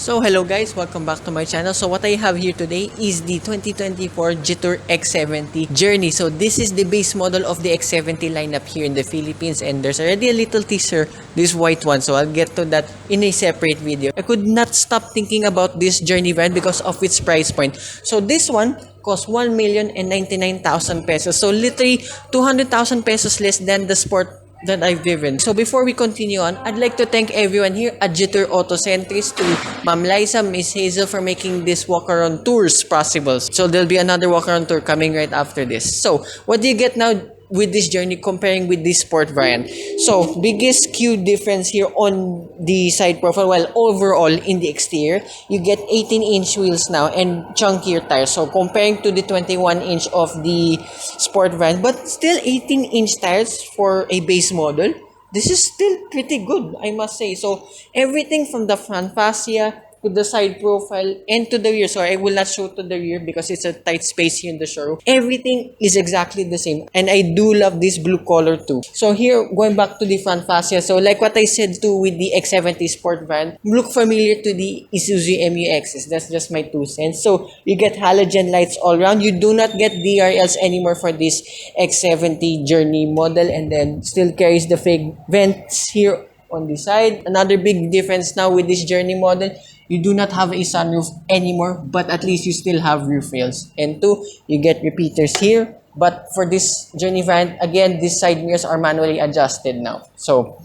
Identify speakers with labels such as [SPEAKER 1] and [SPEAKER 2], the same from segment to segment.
[SPEAKER 1] So hello guys, welcome back to my channel. So what I have here today is the 2024 Jetour X70 Journey. So this is the base model of the X70 lineup here in the Philippines, and there's already a little teaser, this white one. So I'll get to that in a separate video. I could not stop thinking about this Journey van because of its price point. So this one costs 1,099,000 pesos. So literally 200,000 pesos less than the Sport that I've driven. So before we continue on, I'd like to thank everyone here at Jetour Auto Centris, to Ma'am Liza, Miss Hazel for making this walk-around tours possible. So there'll be another walk-around tour coming right after this. So what do you get now with this Journey comparing with this Sport variant? So biggest key difference here on the side profile, while overall in the exterior, you get 18-inch wheels now and chunkier tires. So comparing to the 21-inch of the Sport variant, but still 18-inch tires for a base model. This is still pretty good, I must say. So everything from the front fascia to the side profile and to the rear. So I will not show to the rear because it's a tight space here in the showroom. Everything is exactly the same. And I do love this blue color too. So here, going back to the front fascia. So like what I said too with the X70 Sport van, look familiar to the Isuzu MU-Xs. That's just my 2 cents. So you get halogen lights all around. You do not get DRLs anymore for this X70 Journey model. And then still carries the fake vents here on the side. Another big difference now with this Journey model, you do not have a sunroof anymore, but at least you still have roof rails. And 2, you get repeaters here. But for this Journey variant, again, these side mirrors are manually adjusted now. So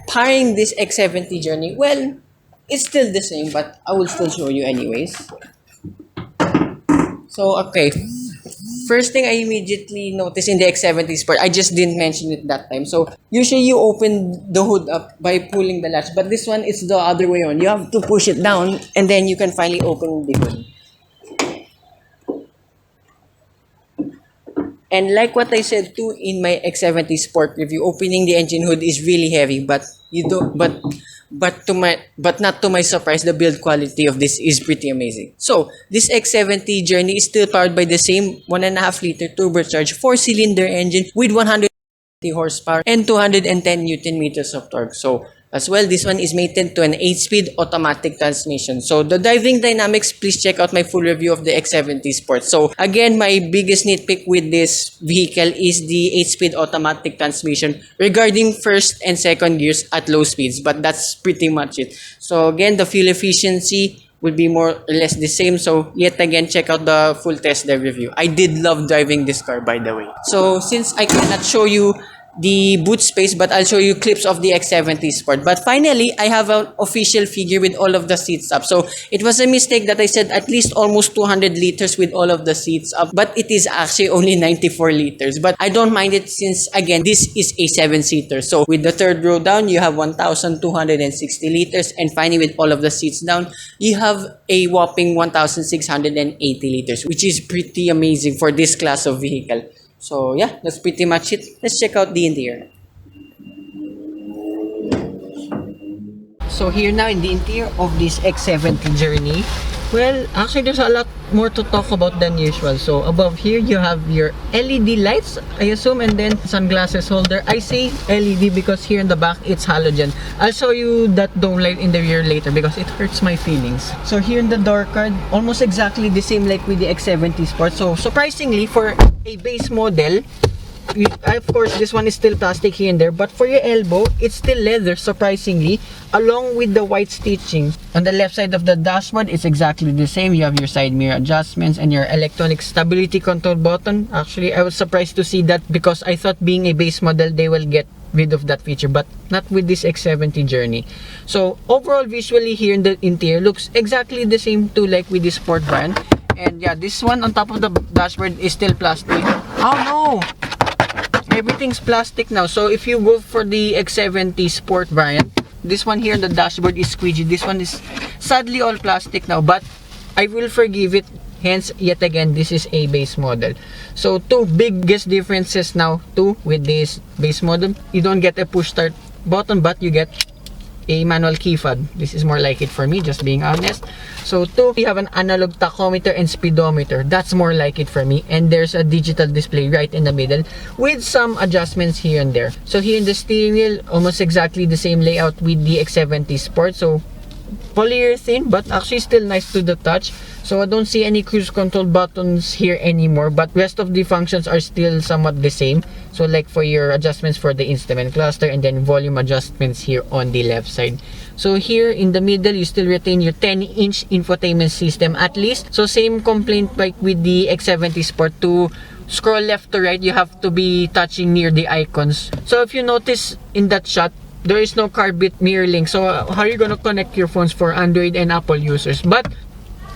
[SPEAKER 1] pairing this X70 Journey, well, it's still the same, but I will still show you anyways. So, okay. First thing I immediately noticed in the X70 Sport, I just didn't mention it that time. So, usually you open the hood up by pulling the latch. But this one, it's the other way on. You have to push it down and then you can finally open the hood. And like what I said too in my X70 Sport review, opening the engine hood is really heavy. But you don't... But not to my surprise, the build quality of this is pretty amazing. So, this X70 Journey is still powered by the same 1.5-liter turbocharged 4-cylinder engine with 100 horsepower and 210 Newton meters of torque. So, as well, this one is mated to an 8-speed automatic transmission. So, the driving dynamics, please check out my full review of the X70 Sport. So, again, my biggest nitpick with this vehicle is the 8-speed automatic transmission regarding first and second gears at low speeds. But that's pretty much it. So, again, the fuel efficiency would be more or less the same. So, yet again, check out the full test drive review. I did love driving this car, by the way. So, since I cannot show you the boot space, but I'll show you clips of the X70 Sport. But finally, I have an official figure with all of the seats up. So it was a mistake that I said at least almost 200 liters with all of the seats up, but it is actually only 94 liters. But I don't mind it since, again, this is a 7-seater. So with the third row down, you have 1,260 liters, and finally with all of the seats down, you have a whopping 1,680 liters, which is pretty amazing for this class of vehicle. So yeah, that's pretty much it. Let's check out the interior. So here now in the interior of this X70 Journey, well, actually there's a lot more to talk about than usual. So above here you have your LED lights, I assume, and then sunglasses holder. I say LED because here in the back it's halogen. I'll show you that dome light in the rear later because it hurts my feelings. So here in the door card, almost exactly the same like with the X70 Sport. So surprisingly, for a base model, of course this one is still plastic here and there, but for your elbow it's still leather, surprisingly, along with the white stitching. On the left side of the dashboard it's exactly the same. You have your side mirror adjustments and your electronic stability control button. Actually, I was surprised to see that because I thought being a base model they will get rid of that feature, but not with this X70 Journey. So overall, visually here in the interior looks exactly the same too like with this Sport brand. And yeah, this one on top of the dashboard is still plastic. Oh no! Everything's plastic now. So if you go for the X70 Sport variant, this one here on the dashboard is squeegee. This one is sadly all plastic now, but I will forgive it. Hence, yet again, this is a base model. So two biggest differences now too with this base model. You don't get a push start button, but you get a manual key fob. This is more like it for me, just being honest. So 2, you have an analog tachometer and speedometer. That's more like it for me. And there's a digital display right in the middle with some adjustments here and there. So here in the steering wheel, almost exactly the same layout with the X70 Sport. So polyurethane, but actually still nice to the touch. So I don't see any cruise control buttons here anymore, but rest of the functions are still somewhat the same. So like for your adjustments for the instrument cluster, and then volume adjustments here on the left side. So here in the middle, you still retain your 10-inch infotainment system at least. So same complaint like with the X70 Sport. To scroll left to right, you have to be touching near the icons. So if you notice in that shot, there is no Cardioid mirror link. So how are you gonna connect your phones for Android and Apple users? But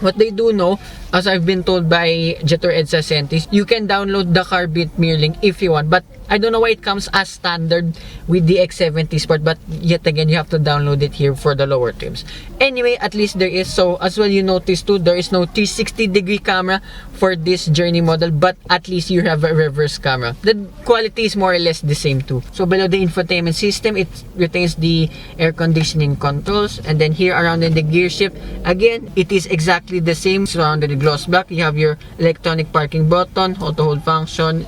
[SPEAKER 1] what they do know, as I've been told by Jetour EDSA Centris, you can download the Cardioid mirror link if you want. But I don't know why it comes as standard with the X70 Sport, but yet again, you have to download it here for the lower trims. Anyway, at least there is. So as well, you notice too, there is no 360-degree camera for this Journey model, but at least you have a reverse camera. The quality is more or less the same too. So below the infotainment system, it retains the air conditioning controls, and then here around in the gear shift, again, it is exactly the same. Surrounded the gloss black, you have your electronic parking button, auto hold function,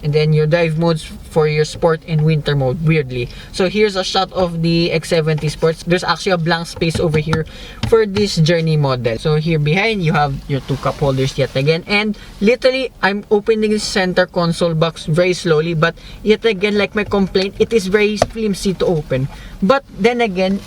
[SPEAKER 1] and then your drive modes for your sport and winter mode, weirdly. So here's a shot of the X70 Sports. There's actually a blank space over here for this Journey model. So here behind, you have your 2 cup holders yet again. And literally, I'm opening the center console box very slowly. But yet again, like my complaint, it is very flimsy to open. But then again,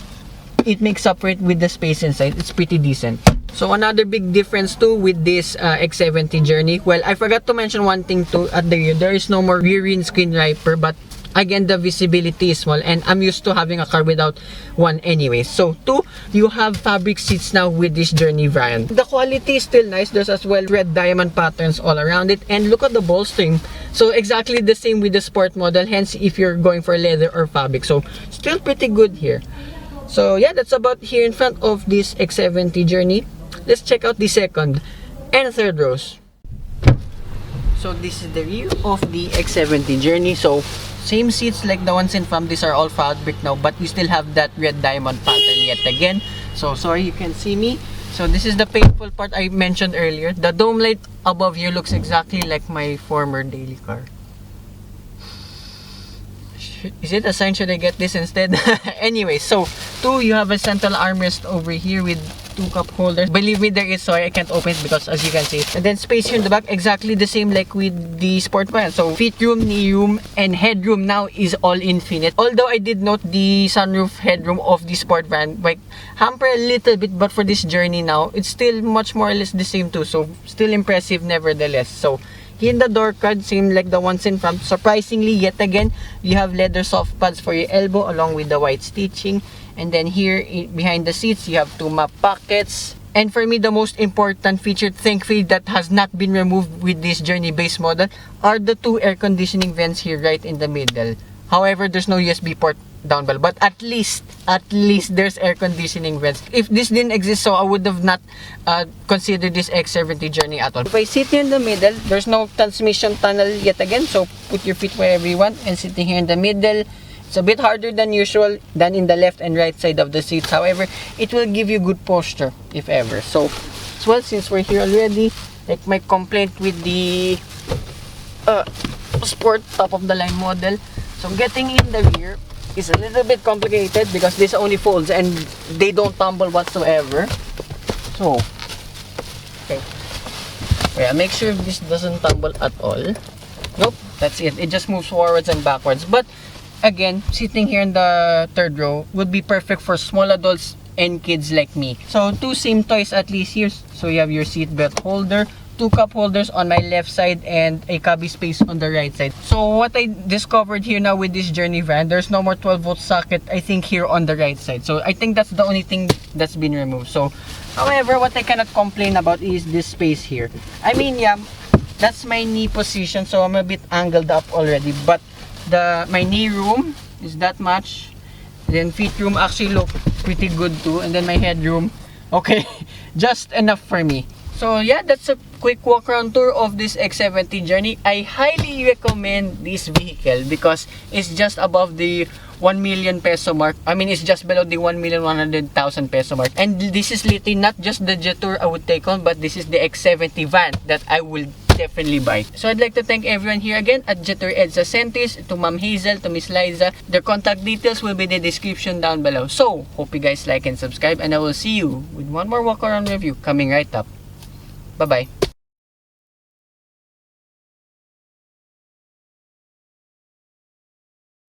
[SPEAKER 1] it makes up for it with the space inside. It's pretty decent. So another big difference too with this X70 Journey, well, I forgot to mention one thing too at the rear. There is no more rear windscreen wiper, but again, the visibility is small, and I'm used to having a car without one anyway. So 2, you have fabric seats now with this Journey variant. The quality is still nice. There's as well red diamond patterns all around it, and look at the bolstering. So exactly the same with the Sport model, hence if you're going for leather or fabric. So still pretty good here. So yeah, that's about here in front of this X70 Journey. Let's check out the second and third rows. So this is the rear of the X70 Journey. So same seats like the ones in front. These are all fabric now, but you still have that red diamond pattern yet again. So sorry you can see me. So this is the painful part I mentioned earlier. The dome light above here looks exactly like my former daily car. Is it a sign? Should I get this instead? Anyway, so 2, you have a central armrest over here with 2 cup holders. Believe me, there is. Sorry, I can't open it because as you can see. And then space here in the back, exactly the same like with the Sport van. So feet room, knee room, and headroom now is all infinite. Although I did note the sunroof headroom of the Sport van like hamper a little bit, but for this Journey now, it's still much more or less the same too. So still impressive nevertheless. So here in the door card, same like the ones in front. Surprisingly, yet again, you have leather soft pads for your elbow along with the white stitching. And then here behind the seats, you have 2 map pockets. And for me, the most important feature, thankfully, that has not been removed with this Journey base model are the 2 air conditioning vents here right in the middle. However, there's no USB port down below, but at least there's air conditioning vents. If this didn't exist, so I would have not considered this X70 Journey at all. If I sit here in the middle, there's no transmission tunnel yet again, so put your feet wherever you want. And sitting here in the middle, it's a bit harder than usual than in the left and right side of the seats. However, it will give you good posture if ever. So as well, since we're here already, like my complaint with the Sport top of the line model, so getting in the rear is a little bit complicated because this only folds and they don't tumble whatsoever. So okay, yeah, make sure this doesn't tumble at all. Nope, that's it. It just moves forwards and backwards. But again, sitting here in the third row would be perfect for small adults and kids like me. So 2 same toys at least here. So you have your seat belt holder, 2 cup holders on my left side, and a cubby space on the right side. So what I discovered here now with this Journey van, there's no more 12-volt socket, I think, here on the right side. So I think that's the only thing that's been removed. So however, what I cannot complain about is this space here. I mean, yeah, that's my knee position, so I'm a bit angled up already, but my knee room is that much. Then feet room actually look pretty good too, and then my head room, okay, just enough for me. So yeah, that's a quick walk around tour of this X70 Journey. I highly recommend this vehicle because it's just above the 1 million peso mark. I mean, it's just below the 1,100,000 peso mark. And this is literally not just the Jetour I would take on, but this is the X70 van that I will definitely buy. So I'd like to thank everyone here again at Jetour EDSA Centris, to Ma'am Hazel, to Miss Liza. Their contact details will be in the description down below. So, hope you guys like and subscribe, and I will see you with one more walk around review coming right up. Bye-bye.